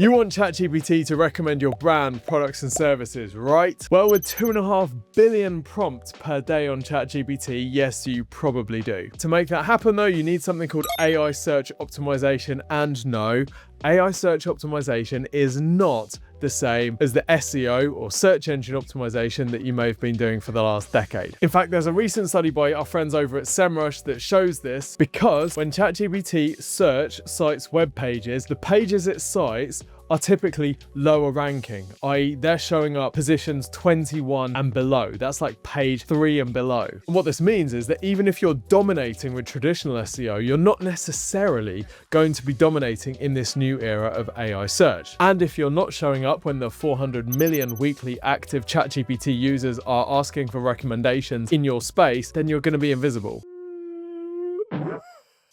You want ChatGPT to recommend your brand, products, and services, right? Well, with 2.5 billion prompts per day on ChatGPT, yes, you probably do. To make that happen, though, you need something called AI Search Optimisation, and no, AI Search Optimisation is not the same as the SEO or search engine optimization that you may have been doing for the last decade. In fact, there's a recent study by our friends over at SEMrush that shows this, because when ChatGPT search cites web pages, the pages it cites are typically lower ranking, i.e. they're showing up positions 21 and below. That's like page 3 and below. And what this means is that even if you're dominating with traditional SEO, you're not necessarily going to be dominating in this new era of AI search. And if you're not showing up when the 400 million weekly active ChatGPT users are asking for recommendations in your space, then you're going to be invisible.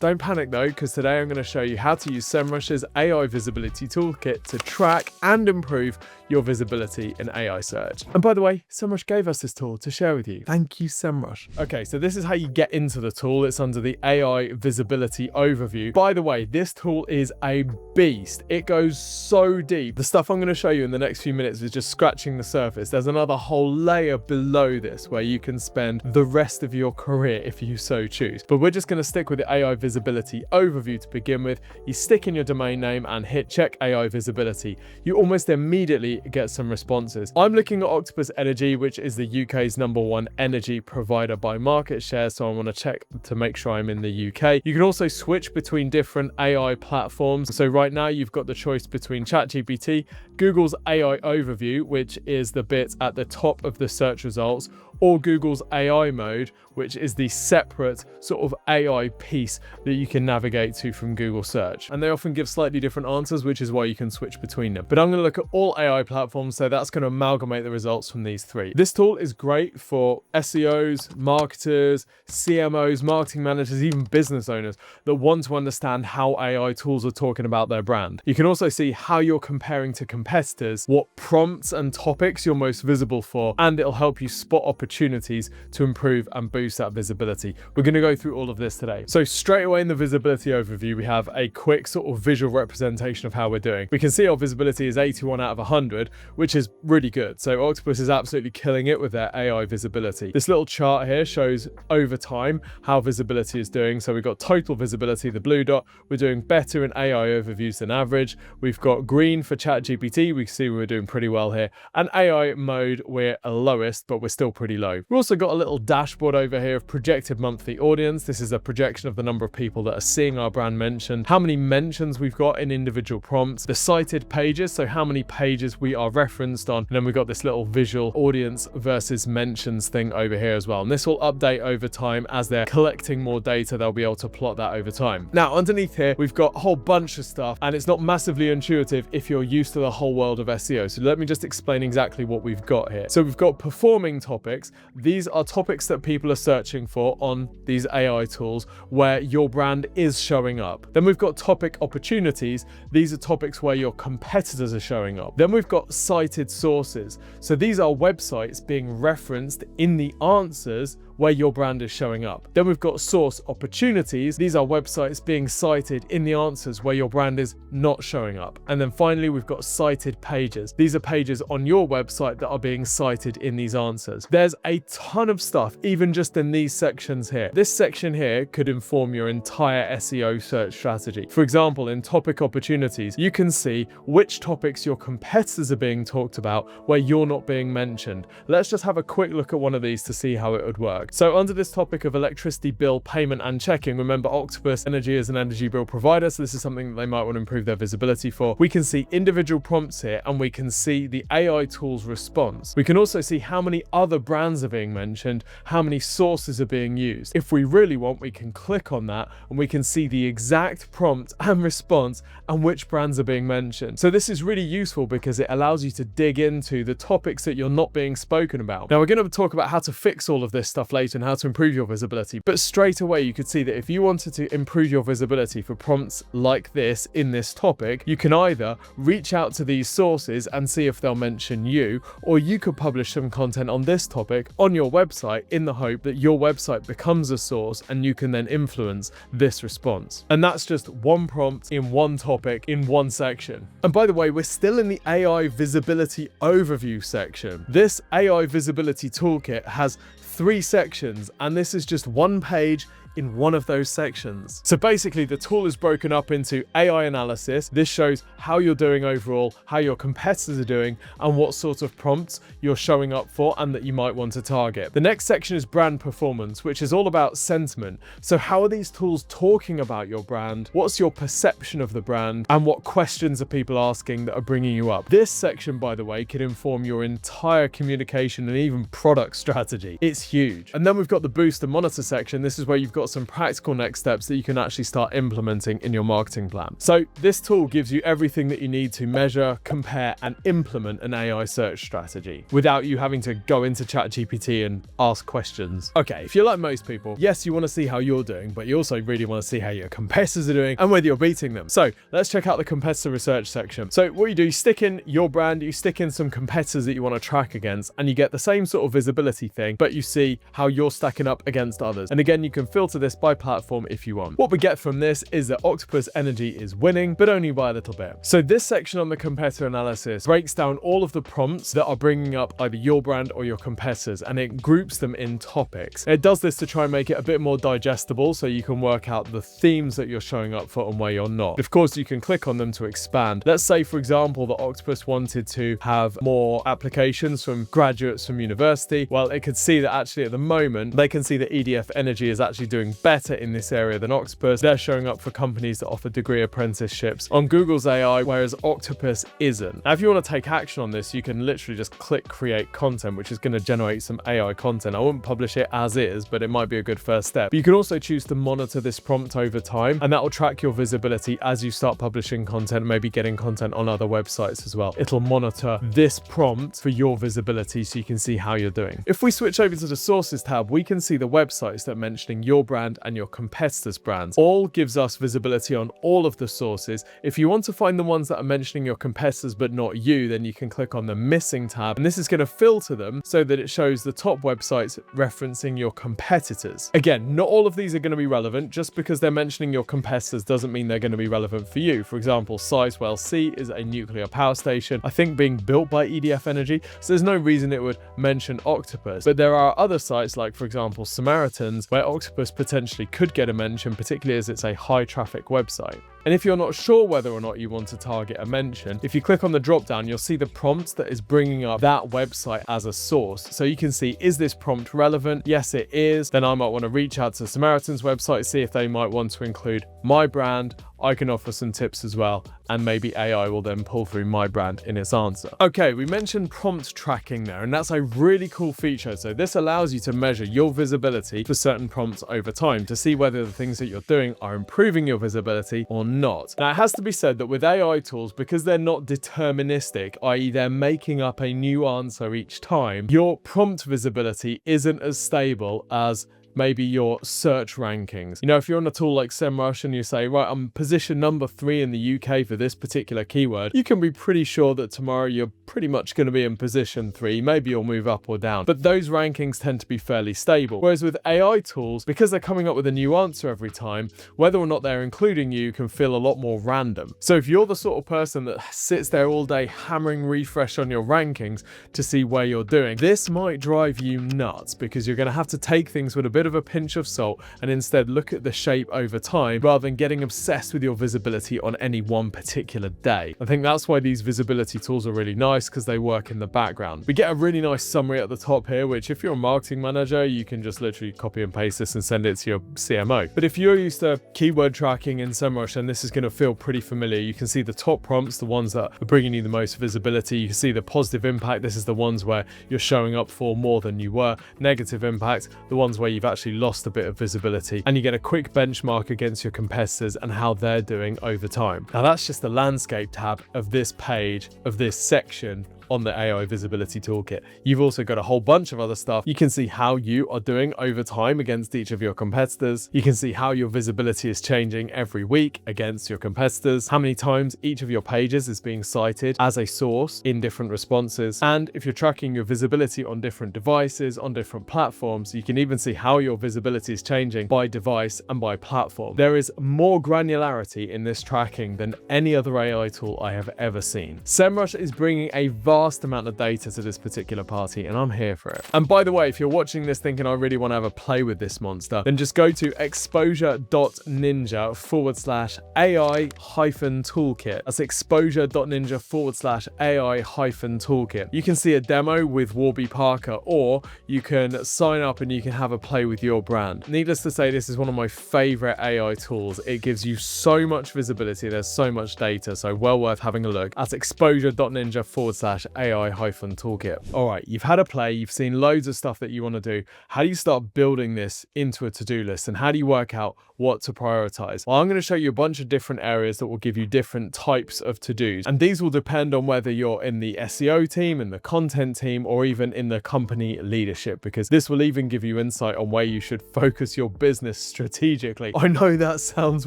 Don't panic though, because today I'm going to show you how to use SEMrush's AI Visibility Toolkit to track and improve your visibility in AI search. And by the way, SEMrush gave us this tool to share with you. Thank you, SEMrush. Okay, so this is how you get into the tool. It's under the AI Visibility Overview. By the way, this tool is a beast. It goes so deep. The stuff I'm going to show you in the next few minutes is just scratching the surface. There's another whole layer below this where you can spend the rest of your career if you so choose. But we're just going to stick with the AI Visibility Overview to begin with. You stick in your domain name and hit check AI visibility. You almost immediately get some responses. I'm looking at Octopus Energy, which is the UK's #1 energy provider by market share, so I want to check to make sure I'm in the UK. You can also switch between different AI platforms. So right now you've got the choice between ChatGPT, Google's AI Overview, which is the bit at the top of the search results, or Google's AI mode, which is the separate sort of AI piece that you can navigate to from Google search. And they often give slightly different answers, which is why you can switch between them. But I'm going to look at all AI platforms, so that's going to amalgamate the results from these three. This tool is great for SEOs, marketers, CMOs, marketing managers, even business owners that want to understand how AI tools are talking about their brand. You can also see how you're comparing to competitors, what prompts and topics you're most visible for, and it'll help you spot opportunities to improve and boost that visibility. We're going to go through all of this today. So straight away in the visibility overview, we have a quick sort of visual representation of how we're doing. We can see our visibility is 81 out of 100, which is really good. So Octopus is absolutely killing it with their AI visibility. This little chart here shows over time how visibility is doing. So we've got total visibility, the blue dot. We're doing better in AI overviews than average. We've got green for ChatGPT. We can see we're doing pretty well here. And AI mode, we're lowest, but we're still pretty low. We've also got a little dashboard over here of projected monthly audience. This is a projection of the number of people that are seeing our brand mentioned, how many mentions we've got in individual prompts, the cited pages, so how many pages we are referenced on, and then we've got this little visual audience versus mentions thing over here as well. And this will update over time as they're collecting more data. They'll be able to plot that over time. Now, underneath here, we've got a whole bunch of stuff, and it's not massively intuitive if you're used to the whole world of SEO. So let me just explain exactly what we've got here. So we've got performing topics. These are topics that people are searching for on these AI tools where your brand is showing up. Then we've got topic opportunities. These are topics where your competitors are showing up. Then we've got cited sources. So these are websites being referenced in the answers where your brand is showing up. Then we've got source opportunities. These are websites being cited in the answers where your brand is not showing up. And then finally, we've got cited pages. These are pages on your website that are being cited in these answers. There's a ton of stuff, even just in these sections here. This section here could inform your entire SEO search strategy. For example, in topic opportunities, you can see which topics your competitors are being talked about where you're not being mentioned. Let's just have a quick look at one of these to see how it would work. So under this topic of electricity bill payment and checking, remember Octopus Energy is an energy bill provider, so this is something that they might want to improve their visibility for. We can see individual prompts here, and we can see the AI tool's response. We can also see how many other brands are being mentioned, how many sources are being used. If we really want, we can click on that and we can see the exact prompt and response and which brands are being mentioned. So this is really useful because it allows you to dig into the topics that you're not being spoken about. Now we're going to talk about how to fix all of this stuff later and how to improve your visibility. But straight away, you could see that if you wanted to improve your visibility for prompts like this in this topic, you can either reach out to these sources and see if they'll mention you, or you could publish some content on this topic on your website in the hope that your website becomes a source and you can then influence this response. And that's just one prompt in one topic in one section. And by the way, we're still in the AI visibility overview section. This AI visibility toolkit has 3 sections, and this is just one page in one of those sections. So basically the tool is broken up into AI analysis. This shows how you're doing overall, how your competitors are doing, and what sort of prompts you're showing up for and that you might want to target. The next section is brand performance, which is all about sentiment. So how are these tools talking about your brand? What's your perception of the brand? And what questions are people asking that are bringing you up? This section, by the way, can inform your entire communication and even product strategy. It's huge. And then we've got the boost and monitor section. This is where you've got some practical next steps that you can actually start implementing in your marketing plan. So this tool gives you everything that you need to measure, compare, and implement an AI search strategy without you having to go into ChatGPT and ask questions. Okay, if you're like most people, yes, you want to see how you're doing, but you also really want to see how your competitors are doing and whether you're beating them. So let's check out the competitor research section. So what you do, you stick in your brand, you stick in some competitors that you want to track against, and you get the same sort of visibility thing, but you see how you're stacking up against others. And again, you can filter this by platform if you want. What we get from this is that Octopus Energy is winning, but only by a little bit. So this section on the competitor analysis breaks down all of the prompts that are bringing up either your brand or your competitors, and it groups them in topics. It does this to try and make it a bit more digestible so you can work out the themes that you're showing up for and where you're not. Of course, you can click on them to expand. Let's say, for example, that Octopus wanted to have more applications from graduates from university. Well, it could see that actually at the moment, they can see that EDF Energy is actually doing better in this area than Octopus. They're showing up for companies that offer degree apprenticeships on Google's AI, whereas Octopus isn't. Now, if you want to take action on this, you can literally just click create content, which is going to generate some AI content. I wouldn't publish it as is, but it might be a good first step. But you can also choose to monitor this prompt over time, and that will track your visibility as you start publishing content, maybe getting content on other websites as well. It'll monitor this prompt for your visibility so you can see how you're doing. If we switch over to the sources tab, we can see the websites that are mentioning your brand and your competitors' brands. All gives us visibility on all of the sources. If you want to find the ones that are mentioning your competitors but not you, then you can click on the missing tab, and this is going to filter them so that it shows the top websites referencing your competitors. Again, not all of these are going to be relevant. Just because they're mentioning your competitors doesn't mean they're going to be relevant for you. For example, Sizewell C is a nuclear power station, I think being built by EDF Energy, so there's no reason it would mention Octopus. But there are other sites like, for example, Samaritans, where Octopus potentially could get a mention, particularly as it's a high traffic website. And if you're not sure whether or not you want to target a mention, if you click on the drop down, you'll see the prompt that is bringing up that website as a source. So you can see, is this prompt relevant? Yes, it is. Then I might want to reach out to Samaritan's website, see if they might want to include my brand. I can offer some tips as well, and maybe AI will then pull through my brand in its answer. Okay, we mentioned prompt tracking there, and that's a really cool feature. So this allows you to measure your visibility for certain prompts over time to see whether the things that you're doing are improving your visibility or not. Now, it has to be said that with AI tools, because they're not deterministic, i.e. they're making up a new answer each time, your prompt visibility isn't as stable as maybe your search rankings. You know, if you're on a tool like SEMrush and you say, right, I'm position number 3 in the UK for this particular keyword, you can be pretty sure that tomorrow you're pretty much going to be in position 3. Maybe you'll move up or down, but those rankings tend to be fairly stable. Whereas with AI tools, because they're coming up with a new answer every time, whether or not they're including you can feel a lot more random. So if you're the sort of person that sits there all day hammering refresh on your rankings to see where you're doing, this might drive you nuts, because you're going to have to take things with a bit of a pinch of salt and instead look at the shape over time rather than getting obsessed with your visibility on any one particular day. I think that's why these visibility tools are really nice, because they work in the background. We get a really nice summary at the top here, which if you're a marketing manager, you can just literally copy and paste this and send it to your CMO. But if you're used to keyword tracking in SEMrush, then this is going to feel pretty familiar. You can see the top prompts, the ones that are bringing you the most visibility. You can see the positive impact. This is the ones where you're showing up for more than you were. Negative impact, the ones where you've actually lost a bit of visibility, and you get a quick benchmark against your competitors and how they're doing over time. Now, that's just the landscape tab of this page, of this section on the AI Visibility Toolkit. You've also got a whole bunch of other stuff. You can see how you are doing over time against each of your competitors. You can see how your visibility is changing every week against your competitors, how many times each of your pages is being cited as a source in different responses. And if you're tracking your visibility on different devices, on different platforms, you can even see how your visibility is changing by device and by platform. There is more granularity in this tracking than any other AI tool I have ever seen. SEMrush is bringing a vast amount of data to this particular party, and I'm here for it. And by the way, if you're watching this thinking I really want to have a play with this monster, then just go to exposure.ninja/AI-toolkit. That's exposure.ninja/AI-toolkit. You can see a demo with Warby Parker, or you can sign up and you can have a play with your brand. Needless to say, this is one of my favorite AI tools. It gives you so much visibility. There's so much data, so well worth having a look at exposure.ninja/AI-toolkit. All right, you've had a play, you've seen loads of stuff that you want to do. How do you start building this into a to-do list, and how do you work out what to prioritize? Well, I'm going to show you a bunch of different areas that will give you different types of to-dos, and these will depend on whether you're in the SEO team, in the content team, or even in the company leadership, because this will even give you insight on where you should focus your business strategically. I know that sounds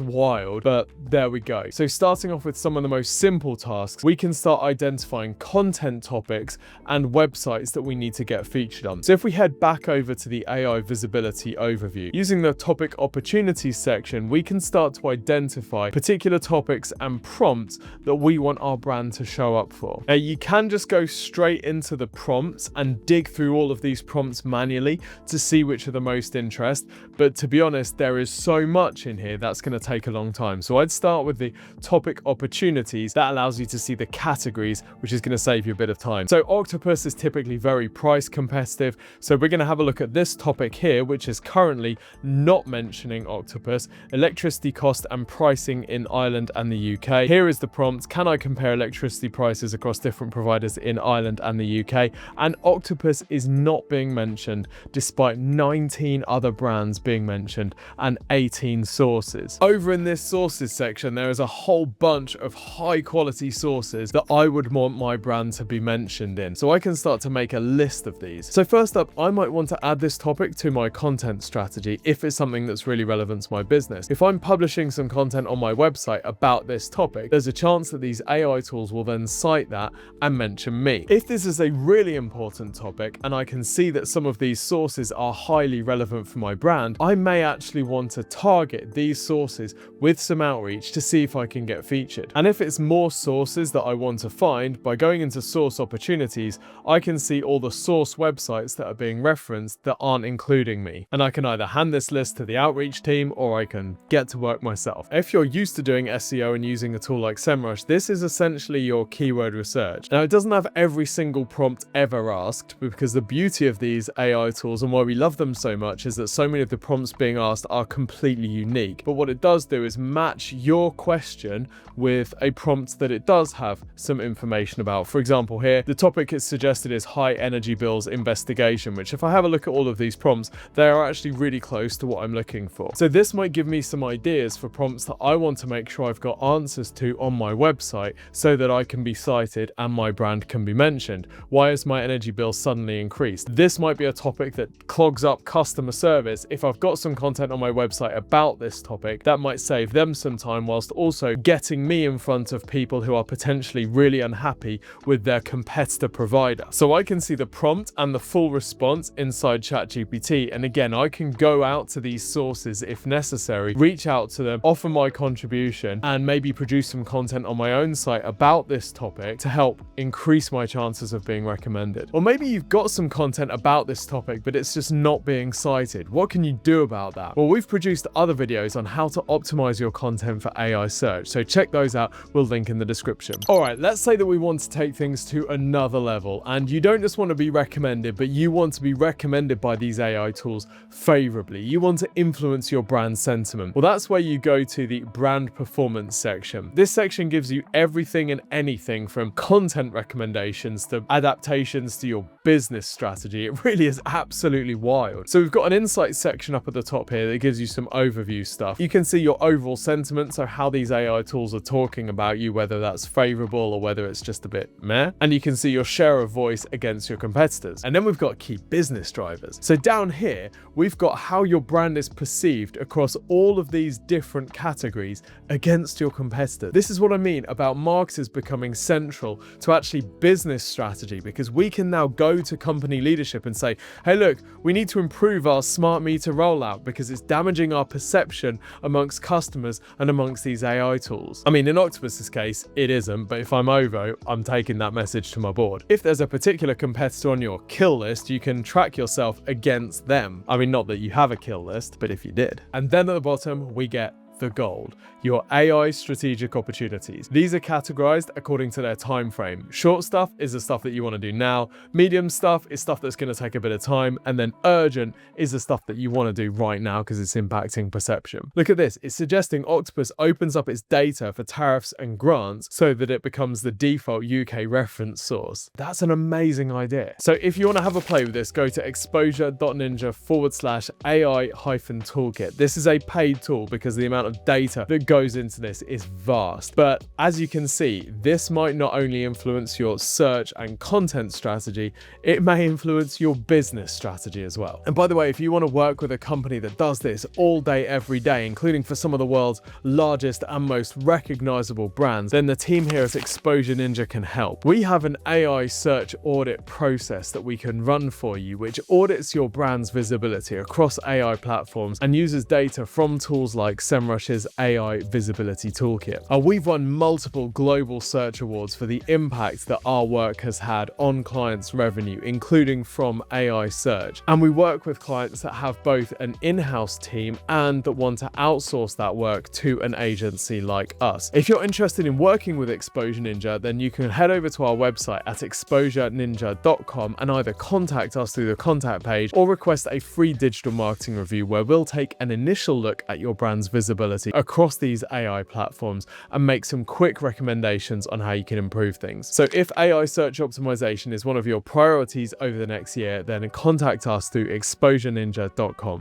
wild, but there we go. So starting off with some of the most simple tasks, we can start identifying content topics and websites that we need to get featured on. So if we head back over to the AI visibility overview, using the topic opportunities section, we can start to identify particular topics and prompts that we want our brand to show up for. Now, you can just go straight into the prompts and dig through all of these prompts manually to see which are the most interest, but to be honest, there is so much in here that's going to take a long time. So I'd start with the topic opportunities. That allows you to see the categories, which is going to save you a bit of time. So octopus is typically very price competitive, so we're going to have a look at this topic here, which is currently not mentioning octopus: electricity cost and pricing in Ireland and the UK. Here is the prompt: can I compare electricity prices across different providers in Ireland and the UK? And octopus is not being mentioned, despite 19 other brands being mentioned and 18 sources. Over in this sources section, there is a whole bunch of high quality sources that I would want my brand to be mentioned in. So I can start to make a list of these. So first up, I might want to add this topic to my content strategy if it's something that's really relevant to my business. If I'm publishing some content on my website about this topic, there's a chance that these AI tools will then cite that and mention me. If this is a really important topic and I can see that some of these sources are highly relevant for my brand, I may actually want to target these sources with some outreach to see if I can get featured. And if it's more sources that I want to find, by going into source opportunities, I can see all the source websites that are being referenced that aren't including me. And I can either hand this list to the outreach team, or I can get to work myself. If you're used to doing SEO and using a tool like SEMrush, this is essentially your keyword research. Now, it doesn't have every single prompt ever asked, because the beauty of these AI tools and why we love them so much is that so many of the prompts being asked are completely unique. But what it does do is match your question with a prompt that it does have some information about. For example, here, the topic is suggested is high energy bills investigation, which if I have a look at all of these prompts, they are actually really close to what I'm looking for. So this might give me some ideas for prompts that I want to make sure I've got answers to on my website so that I can be cited and my brand can be mentioned. Why has my energy bill suddenly increased? This might be a topic that clogs up customer service. If I've got some content on my website about this topic, that might save them some time whilst also getting me in front of people who are potentially really unhappy with their competitor provider. So I can see the prompt and the full response inside ChatGPT, and again, I can go out to these sources if necessary, reach out to them, offer my contribution, and maybe produce some content on my own site about this topic to help increase my chances of being recommended. Or maybe you've got some content about this topic, but it's just not being cited. What can you do about that? Well, we've produced other videos on how to optimize your content for AI search, so check those out. We'll link in the description. All right, let's say that we want to take things to another level, and you don't just want to be recommended, but you want to be recommended by these AI tools favorably. You want to influence your brand sentiment. Well, that's where you go to the brand performance section. This section gives you everything and anything from content recommendations to adaptations to your business strategy. It really is absolutely wild. So we've got an insights section up at the top here that gives you some overview stuff. You can see your overall sentiment, so how these AI tools are talking about you, whether that's favorable or whether it's just a bit meh. And you can see your share of voice against your competitors. And then we've got key business drivers. So down here, we've got how your brand is perceived across all of these different categories against your competitors. This is what I mean about marketers becoming central to actually business strategy, because we can now go to company leadership and say, hey, look, we need to improve our smart meter rollout because it's damaging our perception amongst customers and amongst these AI tools. I mean, in Octopus's case, it isn't, but if I'm Ovo, I'm taking that message to my board. If there's a particular competitor on your kill list, you can track yourself against them. I mean, not that you have a kill list, but if you did. And then at the bottom, we get the gold, your AI strategic opportunities. These are categorized according to their time frame. Short stuff is the stuff that you want to do now, medium stuff is stuff that's going to take a bit of time, and then urgent is the stuff that you want to do right now because it's impacting perception. Look at this, it's suggesting Octopus opens up its data for tariffs and grants so that it becomes the default UK reference source. That's an amazing idea. So if you want to have a play with this, go to exposure.ninja/AI-toolkit. This is a paid tool because the amount of data that goes into this is vast. But as you can see, this might not only influence your search and content strategy, it may influence your business strategy as well. And by the way, if you want to work with a company that does this all day, every day, including for some of the world's largest and most recognizable brands, then the team here at Exposure Ninja can help. We have an AI search audit process that we can run for you, which audits your brand's visibility across AI platforms and uses data from tools like SEMrush's AI Visibility Toolkit. We've won multiple global search awards for the impact that our work has had on clients' revenue, including from AI search. And we work with clients that have both an in-house team and that want to outsource that work to an agency like us. If you're interested in working with Exposure Ninja, then you can head over to our website at exposureninja.com and either contact us through the contact page or request a free digital marketing review where we'll take an initial look at your brand's visibility across these AI platforms and make some quick recommendations on how you can improve things. So if AI search optimization is one of your priorities over the next year, then contact us through exposureninja.com.